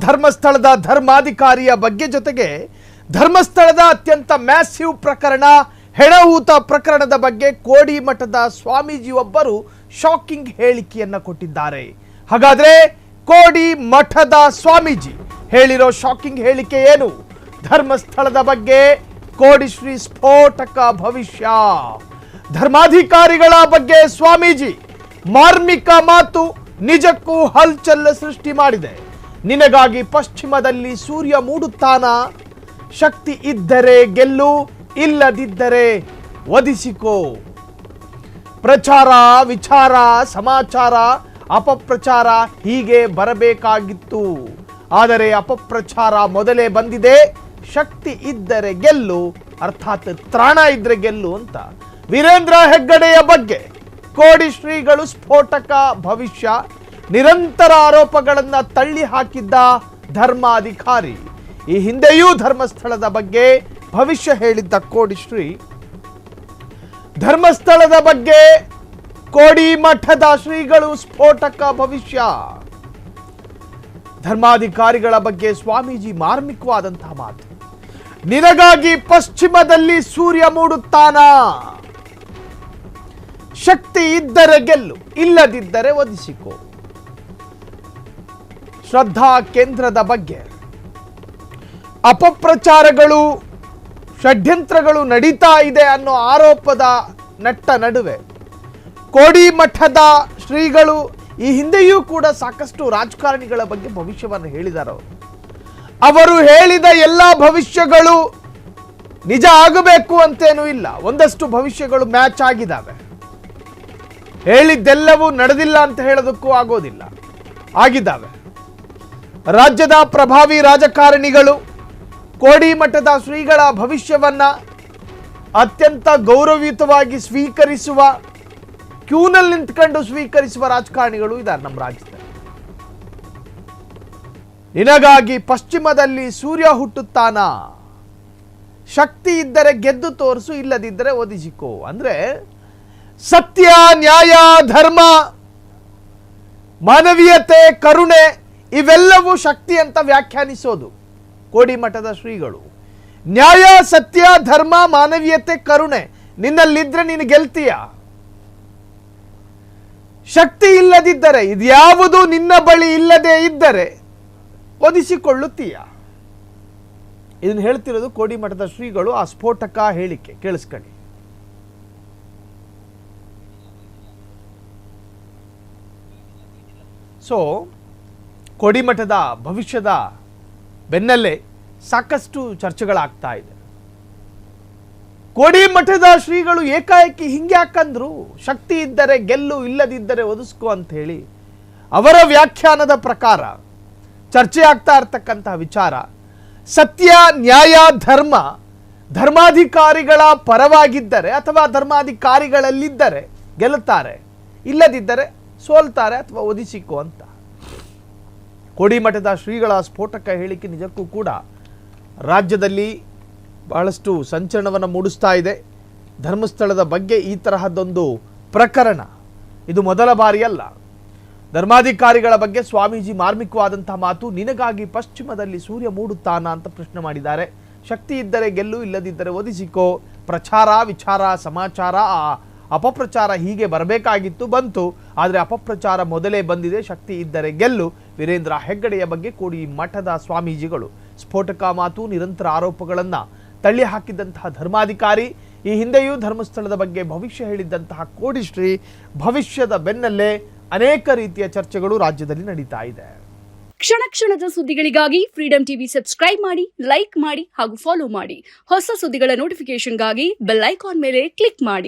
ಧರ್ಮಸ್ಥಳದ ಧರ್ಮಾಧಿಕಾರಿಯ ಬಗ್ಗೆ ಜೊತೆಗೆ ಧರ್ಮಸ್ಥಳದ ಅತ್ಯಂತ ಮ್ಯಾಸಿವ್ ಪ್ರಕರಣ ಹೆಣಹೂತ ಪ್ರಕರಣದ ಬಗ್ಗೆ ಕೋಡಿ ಮಠದ ಸ್ವಾಮೀಜಿಯೊಬ್ಬರು ಶಾಕಿಂಗ್ ಹೇಳಿಕೆಯನ್ನ ಕೊಟ್ಟಿದ್ದಾರೆ. ಹಾಗಾದ್ರೆ ಕೋಡಿ ಮಠದ ಸ್ವಾಮೀಜಿ ಹೇಳಿರೋ ಶಾಕಿಂಗ್ ಹೇಳಿಕೆ ಏನು? ಧರ್ಮಸ್ಥಳದ ಬಗ್ಗೆ ಕೋಡಿ ಶ್ರೀ ಸ್ಫೋಟಕ ಭವಿಷ್ಯ. ಧರ್ಮಾಧಿಕಾರಿಗಳ ಬಗ್ಗೆ ಸ್ವಾಮೀಜಿ ಮಾರ್ಮಿಕ ಮಾತು ನಿಜಕ್ಕೂ ಹಲ್ಚಲ್ ಸೃಷ್ಟಿ ಮಾಡಿದೆ. ನಿನಗಾಗಿ ಪಶ್ಚಿಮದಲ್ಲಿ ಸೂರ್ಯ ಮೂಡುತ್ತಾನ, ಶಕ್ತಿ ಇದ್ದರೆ ಗೆಲ್ಲು, ಇಲ್ಲದಿದ್ದರೆ ಒದಿಸಿಕೋ. ಪ್ರಚಾರ, ವಿಚಾರ, ಸಮಾಚಾರ, ಅಪಪ್ರಚಾರ ಹೀಗೆ ಬರಬೇಕಾಗಿತ್ತು. ಆದರೆ ಅಪಪ್ರಚಾರ ಮೊದಲೇ ಬಂದಿದೆ. ಶಕ್ತಿ ಇದ್ದರೆ ಗೆಲ್ಲು, ಅರ್ಥಾತ್ ತ್ರಾಣ ಇದ್ರೆ ಗೆಲ್ಲು ಅಂತ ವೀರೇಂದ್ರ ಹೆಗ್ಗಡೆಯ ಬಗ್ಗೆ ಕೋಡಿ ಶ್ರೀಗಳು ಸ್ಫೋಟಕ ಭವಿಷ್ಯ. ನಿರಂತರ ಆರೋಪಗಳನ್ನ ತಳ್ಳಿ ಹಾಕಿದ್ದ ಧರ್ಮಾಧಿಕಾರಿ. ಈ ಹಿಂದೆಯೂ ಧರ್ಮಸ್ಥಳದ ಬಗ್ಗೆ ಭವಿಷ್ಯ ಹೇಳಿದ್ದ ಕೋಡಿ ಶ್ರೀ ಧರ್ಮಸ್ಥಳದ ಬಗ್ಗೆ ಕೋಡಿ ಮಠದ ಶ್ರೀಗಳು ಸ್ಫೋಟಕ ಭವಿಷ್ಯ. ಧರ್ಮಾಧಿಕಾರಿಗಳ ಬಗ್ಗೆ ಸ್ವಾಮೀಜಿ ಮಾರ್ಮಿಕವಾದಂತಹ ಮಾತು. ನಿನಗಾಗಿ ಪಶ್ಚಿಮದಲ್ಲಿ ಸೂರ್ಯ ಮೂಡುತ್ತಾನ, ಶಕ್ತಿ ಇದ್ದರೆ ಗೆಲ್ಲು, ಇಲ್ಲದಿದ್ದರೆ ಒದಿಸಿಕೋ. ಶ್ರದ್ಧಾ ಕೇಂದ್ರದ ಬಗ್ಗೆ ಅಪಪ್ರಚಾರಗಳು, ಷಡ್ಯಂತ್ರಗಳು ನಡೀತಾ ಇದೆ ಅನ್ನೋ ಆರೋಪದ ನಟ್ಟ ನಡುವೆ ಕೋಡಿ ಮಠದ ಶ್ರೀಗಳು ಈ ಹಿಂದೆಯೂ ಕೂಡ ಸಾಕಷ್ಟು ರಾಜಕಾರಣಿಗಳ ಬಗ್ಗೆ ಭವಿಷ್ಯವನ್ನು ಹೇಳಿದ್ದಾರೆ. ಅವರು ಹೇಳಿದ ಎಲ್ಲ ಭವಿಷ್ಯಗಳು ನಿಜ ಆಗಬೇಕು ಅಂತೇನೂ ಇಲ್ಲ. ಒಂದಷ್ಟು ಭವಿಷ್ಯಗಳು ಮ್ಯಾಚ್ ಆಗಿದ್ದಾವೆ. ಹೇಳಿದ್ದೆಲ್ಲವೂ ನಡೆದಿಲ್ಲ ಅಂತ ಹೇಳೋದಕ್ಕೂ ಆಗೋದಿಲ್ಲ, ಆಗಿದ್ದಾವೆ. ರಾಜ್ಯದ ಪ್ರಭಾವಿ ರಾಜಕಾರಣಿಗಳು ಕೋಡಿ ಮಠದ ಶ್ರೀಗಳ ಭವಿಷ್ಯವನ್ನ ಅತ್ಯಂತ ಗೌರವಯುತವಾಗಿ ಸ್ವೀಕರಿಸುವ, ಕ್ಯೂನಲ್ಲಿ ನಿಂತ್ಕೊಂಡು ಸ್ವೀಕರಿಸುವ ರಾಜಕಾರಣಿಗಳು ಇದ್ದಾರೆ ನಮ್ಮ ರಾಜ್ಯದಲ್ಲಿ. ನಿನಗಾಗಿ ಪಶ್ಚಿಮದಲ್ಲಿ ಸೂರ್ಯ ಹುಟ್ಟುತ್ತಾನ, ಶಕ್ತಿ ಇದ್ದರೆ ಗೆದ್ದು ತೋರಿಸು, ಇಲ್ಲದಿದ್ದರೆ ಒದಿಸಿಕೋ. ಅಂದ್ರೆ ಸತ್ಯ, ನ್ಯಾಯ, ಧರ್ಮ, ಮಾನವೀಯತೆ, ಕರುಣೆ ಇವೆಲ್ಲವೂ ಶಕ್ತಿ ಅಂತ ವ್ಯಾಖ್ಯಾನಿಸೋದು ಕೋಡಿ ಮಠದ ಶ್ರೀಗಳು. ನ್ಯಾಯ, ಸತ್ಯ, ಧರ್ಮ, ಮಾನವೀಯತೆ, ಕರುಣೆ ನಿನ್ನಲ್ಲಿದ್ರೆ ನೀನು ಗೆಲ್ತೀಯ. ಶಕ್ತಿ ಇಲ್ಲದಿದ್ದರೆ, ಇದ್ಯಾವುದು ನಿನ್ನ ಬಳಿ ಇಲ್ಲದೆ ಇದ್ದರೆ ಒದಿಸಿಕೊಳ್ಳುತ್ತೀಯ. ಇದನ್ನು ಹೇಳ್ತಿರೋದು ಕೋಡಿ ಮಠದ ಶ್ರೀಗಳು. ಆ ಸ್ಫೋಟಕ ಹೇಳಿಕೆ ಕೇಳಿಸ್ಕೊಳ್ಳಿ. ಸೊ ಕೋಡಿ ಮಠದ ಭವಿಷ್ಯದ ಬೆನ್ನಲ್ಲೇ ಸಾಕಷ್ಟು ಚರ್ಚೆಗಳಾಗ್ತಾ ಇದೆ. ಕೋಡಿ ಮಠದ ಶ್ರೀಗಳು ಏಕಾಏಕಿ ಹಿಂಗೆ ಯಾಕಂದ್ರು, ಶಕ್ತಿ ಇದ್ದರೆ ಗೆಲ್ಲು, ಇಲ್ಲದಿದ್ದರೆ ಒದಿಸ್ಕೋ ಅಂತ ಹೇಳಿ ಅವರ ವ್ಯಾಖ್ಯಾನದ ಪ್ರಕಾರ ಚರ್ಚೆ ಆಗ್ತಾ ಇರ್ತಕ್ಕಂತಹ ವಿಚಾರ ಸತ್ಯ, ನ್ಯಾಯ, ಧರ್ಮ ಧರ್ಮಾಧಿಕಾರಿಗಳ ಪರವಾಗಿದ್ದರೆ ಅಥವಾ ಧರ್ಮಾಧಿಕಾರಿಗಳಲ್ಲಿದ್ದರೆ ಗೆಲ್ಲುತ್ತಾರೆ, ಇಲ್ಲದಿದ್ದರೆ ಸೋಲ್ತಾರೆ ಅಥವಾ ಒದಿಸಿಕೋ ಅಂತ. ಕೋಡಿ ಮಠದ ಶ್ರೀಗಳ ಸ್ಫೋಟಕ ಹೇಳಿಕೆ ನಿಜಕ್ಕೂ ಕೂಡ ರಾಜ್ಯದಲ್ಲಿ ಬಹಳಷ್ಟು ಸಂಚಲನವನ್ನು ಮೂಡಿಸ್ತಾ ಇದೆ. ಧರ್ಮಸ್ಥಳದ ಬಗ್ಗೆ ಈ ತರಹದ್ದೊಂದು ಪ್ರಕರಣ ಇದು ಮೊದಲ ಬಾರಿಯಲ್ಲ. ಧರ್ಮಾಧಿಕಾರಿಗಳ ಬಗ್ಗೆ ಸ್ವಾಮೀಜಿ ಮಾರ್ಮಿಕವಾದಂತಹ ಮಾತು. ನಿನಗಾಗಿ ಪಶ್ಚಿಮದಲ್ಲಿ ಸೂರ್ಯ ಮೂಡುತ್ತಾನ ಅಂತ ಪ್ರಶ್ನೆ ಮಾಡಿದ್ದಾರೆ. ಶಕ್ತಿ ಇದ್ದರೆ ಗೆಲ್ಲು, ಇಲ್ಲದಿದ್ದರೆ ಒದಿಸಿಕೋ. ಪ್ರಚಾರ, ವಿಚಾರ, ಸಮಾಚಾರ, ಅಪಪ್ರಚಾರ ಹೀಗೆ ಬರಬೇಕಾಗಿತ್ತು, ಬಂತು. ಆದರೆ ಅಪಪ್ರಚಾರ ಮೊದಲೇ ಬಂದಿದೆ. ಶಕ್ತಿ ಇದ್ದರೆ ಗೆಲ್ಲು. ವೀರೇಂದ್ರ ಹೆಗ್ಗಡೆಯ ಬಗ್ಗೆ ಕೋಡಿ ಮಠದ ಸ್ವಾಮೀಜಿಗಳು ಸ್ಫೋಟಕ ಮಾತು, ನಿರಂತರ ಆರೋಪಗಳನ್ನು ತಳ್ಳಿ ಹಾಕಿದ್ದಂತಹ ಧರ್ಮಾಧಿಕಾರಿ. ಈ ಹಿಂದೆಯೂ ಧರ್ಮಸ್ಥಳದ ಬಗ್ಗೆ ಭವಿಷ್ಯ ಹೇಳಿದ್ದಂತಹ ಕೋಡಿ ಶ್ರೀ ಭವಿಷ್ಯದ ಬೆನ್ನಲ್ಲೇ ಅನೇಕ ರೀತಿಯ ಚರ್ಚೆಗಳು ರಾಜ್ಯದಲ್ಲಿ ನಡೀತಾ ಇದೆ. ಕ್ಷಣ ಕ್ಷಣದ ಸುದ್ದಿಗಳಿಗಾಗಿ ಫ್ರೀಡಂ ಟಿವಿ ಸಬ್ಸ್ಕ್ರೈಬ್ ಮಾಡಿ, ಲೈಕ್ ಮಾಡಿ ಹಾಗೂ ಫಾಲೋ ಮಾಡಿ. ಹೊಸ ಸುದ್ದಿಗಳ ನೋಟಿಫಿಕೇಶನ್ಗಾಗಿ ಬೆಲ್ ಐಕಾನ್ ಮೇಲೆ ಕ್ಲಿಕ್ ಮಾಡಿ.